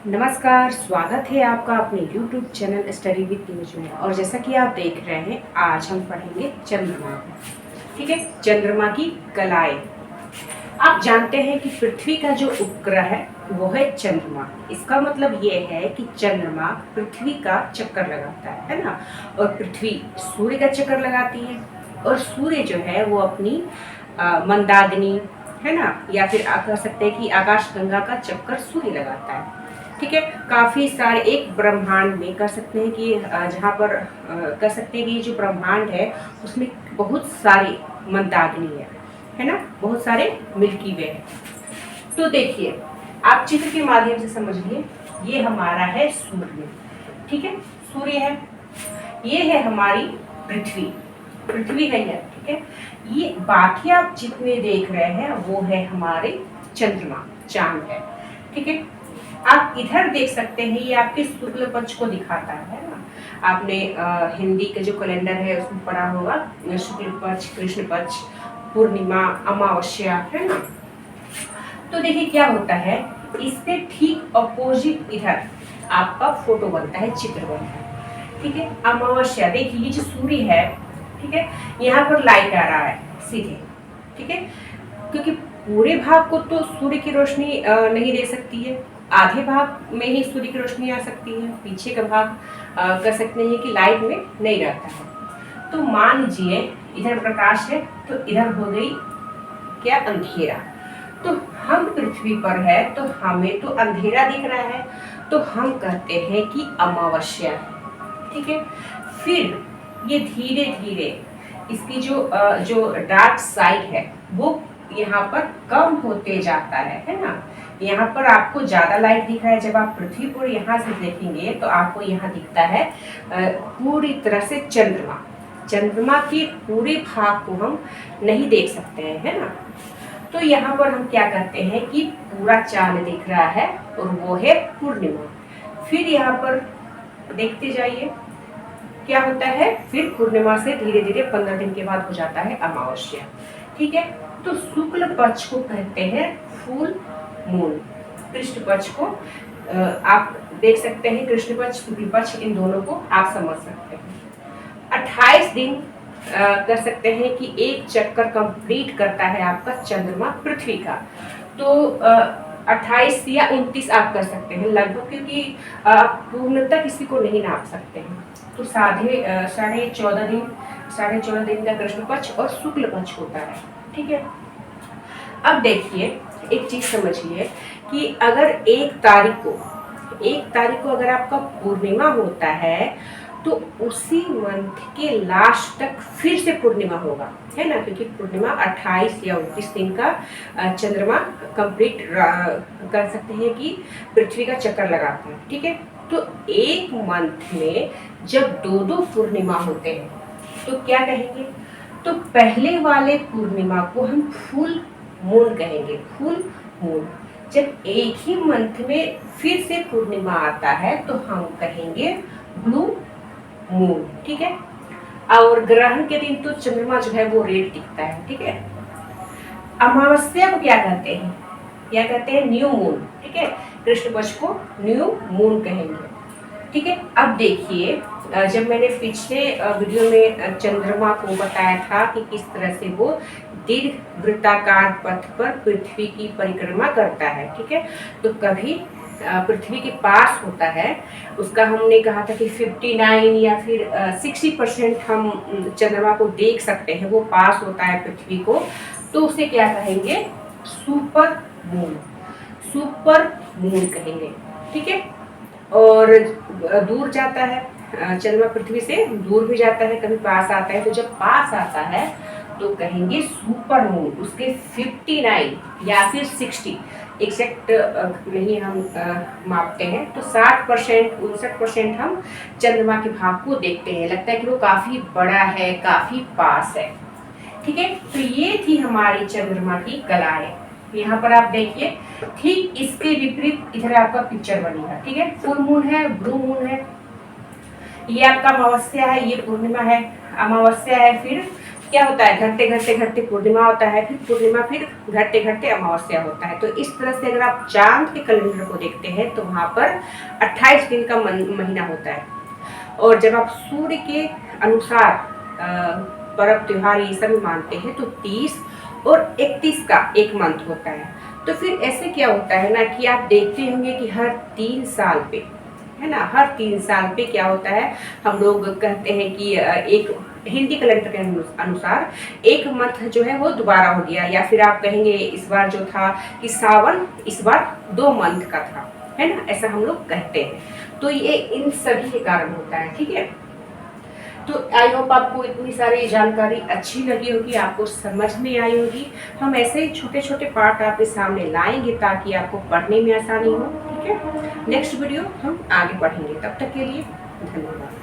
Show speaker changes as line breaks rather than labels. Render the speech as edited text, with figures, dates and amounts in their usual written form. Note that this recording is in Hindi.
नमस्कार, स्वागत है आपका अपने YouTube channel study with news में। और जैसा कि आप देख रहे हैं, आज हम पढ़ेंगे चंद्रमा को। ठीक है, चंद्रमा की कलाएं। आप जानते हैं कि पृथ्वी का जो उपग्रह है वो है चंद्रमा। इसका मतलब ये है कि चंद्रमा पृथ्वी का चक्कर लगाता है ना। और पृथ्वी सूर्य का चक्कर लगाती है। और सूर्य जो है वो अपनी मंदाकिनी है ना, या फिर आप कह सकते हैं कि आकाशगंगा का चक्कर सूर्य लगाता है। ठीक है, काफी सारे एक ब्रह्मांड में कह सकते हैं कि जहाँ पर कह सकते हैं कि ये जो ब्रह्मांड है उसमें बहुत सारी मंदाकिनी है ना, बहुत सारे मिल्की वे है। तो देखिए, आप चित्र के माध्यम से समझिए। ये हमारा है सूर्य। ठीक है, सूर्य है। ये है हमारी पृथ्वी। पृथ्वी है ये। ठीक है, ये बाकी आप जितने देख रहे हैं वो है हमारे चंद्रमा, चांद है। ठीक है, आप इधर देख सकते हैं, ये आपके शुक्ल पक्ष को दिखाता है ना। आपने हिंदी के जो कैलेंडर है उसमें पढ़ा होगा, शुक्ल पक्ष, कृष्ण पक्ष, पूर्णिमा, अमावस्या, है ना। तो देखिए क्या होता है, इससे ठीक अपोजिट इधर आपका फोटो बनता है, चित्र बनता है। ठीक है, अमावस्या देखिए, ये जो सूर्य है, ठीक है, यहाँ पर लाइट आ रहा है सीधे। ठीक है, क्योंकि पूरे भाग को तो सूर्य की रोशनी नहीं दे सकती है, आधे भाग में ही सूर्य की रोशनी आ सकती है, पीछे का भाग कर सकते हैं कि लाइट में नहीं रहता है। तो मान लीजिए इधर प्रकाश है तो इधर हो गई क्या, अंधेरा। तो हम पृथ्वी पर है तो हमें तो अंधेरा दिख रहा है, तो हम कहते हैं कि अमावस्या है। ठीक है, फिर ये धीरे धीरे इसकी जो डार्क साइड है वो यहाँ पर कम होते जाता है ना। यहाँ पर आपको ज्यादा लाइट दिख रहा है। जब आप पृथ्वी को यहाँ से देखेंगे तो आपको यहाँ दिखता है पूरी तरह से चंद्रमा। चंद्रमा के पूरे भाग को हम नहीं देख सकते हैं, है ना। तो यहाँ पर हम क्या करते हैं कि पूरा चांद दिख रहा है और वो है पूर्णिमा। फिर यहाँ पर देखते जाइए क्या होता है, फिर पूर्णिमा से धीरे धीरे 15 दिन के बाद हो जाता है अमावस्या। ठीक है, तो शुक्ल पक्ष को कहते हैं फुल मून। कृष्ण पक्ष को आप देख सकते हैं, कृष्ण पक्ष, शुक्ल पक्ष, इन दोनों को आप समझ सकते हैं। 28 दिन कर सकते हैं कि एक चक्कर कंप्लीट करता है आपका चंद्रमा पृथ्वी का। तो 28 या 29 आप कर सकते हैं लगभग, क्योंकि पूर्णतः किसी को नहीं नाप सकते हैं। तो साढ़े 14 दिन का कृष्ण पक्ष और शुक्ल पक्ष होता है। ठीक है, अब देखिए एक चीज समझिए कि अगर एक तारीख को अगर आपका पूर्णिमा होता है तो उसी मंथ के लास्ट तक फिर से पूर्णिमा होगा, है ना। क्योंकि पूर्णिमा 28 या 29 दिन का चंद्रमा कंप्लीट कर सकते हैं कि पृथ्वी का चक्कर लगाते हैं। ठीक है, तो एक मंथ में जब दो पूर्णिमा होते हैं तो क्या कहेंगे, तो पहले वाले पूर्णिमा को हम फुल मून कहेंगे, फुल मून। जब एक ही मंथ में फिर से पूर्णिमा आता है तो हम कहेंगे ब्लू मून। ठीक है, और ग्रहण के दिन तो चंद्रमा जो है वो रेड दिखता है। ठीक है, अमावस्या को क्या कहते हैं, न्यू मून। ठीक है, कृष्ण पक्ष को न्यू मून कहेंगे। ठीक है, अब देखिए, जब मैंने पिछले वीडियो में चंद्रमा को बताया था कि किस तरह से वो दीर्घ वृत्ताकार पथ पर पृथ्वी की परिक्रमा करता है। ठीक है, तो कभी पृथ्वी के पास होता है, उसका हमने कहा था कि 59 या फिर 60% हम चंद्रमा को देख सकते हैं, वो पास होता है पृथ्वी को, तो उसे क्या कहेंगे, सुपर मून कहेंगे। ठीक है, और दूर जाता है चंद्रमा पृथ्वी से, दूर भी जाता है, कभी पास आता है। तो जब पास आता है तो कहेंगे सुपर मून। उसके 59 या फिर 60 एग्जैक्ट नहीं हम मापते हैं, तो 60% 59% हम चंद्रमा के भाग को देखते हैं, लगता है कि वो काफी बड़ा है, काफी पास है। ठीक है, तो ये थी हमारी चंद्रमा की कलाएं। यहाँ पर आप देखिए, ठीक इसके विपरीत इधर आपका पिक्चर बनेगा। ठीक है, फुल मून है, ब्लू मून है, ये आपका अमावस्या है, ये पूर्णिमा है, अमावस्या है, फिर क्या होता है, घटते घटते घटते पूर्णिमा होता है, फिर पूर्णिमा, फिर घटते घटते अमावस्या होता है। तो इस तरह से अगर आप चांद के कैलेंडर को देखते हैं तो वहाँ पर 28 दिन का महीना होता है। और जब आप सूर्य के अनुसार पर्व त्योहार ये सब मानते हैं तो 30 और 31 का एक मंथ होता है। तो फिर ऐसे क्या होता है ना कि आप देखते होंगे कि हर 3 साल पे, है ना, हर 3 साल पे क्या होता है, हम लोग कहते हैं कि एक हिंदी कैलेंडर के अनुसार एक मंथ जो है वो दोबारा हो गया, या फिर आप कहेंगे इस बार जो था कि सावन इस बार 2 मंथ का था, है ना, ऐसा हम लोग कहते हैं। तो ये इन सभी के कारण होता है, ठीक है। तो आई होप आपको इतनी सारी जानकारी अच्छी लगी होगी, आपको समझ में आई होगी। हम ऐसे ही छोटे छोटे पार्ट आपके सामने लाएंगे ताकि आपको पढ़ने में आसानी हो, ठीक है। नेक्स्ट वीडियो हम आगे बढ़ेंगे, तब तक के लिए धन्यवाद।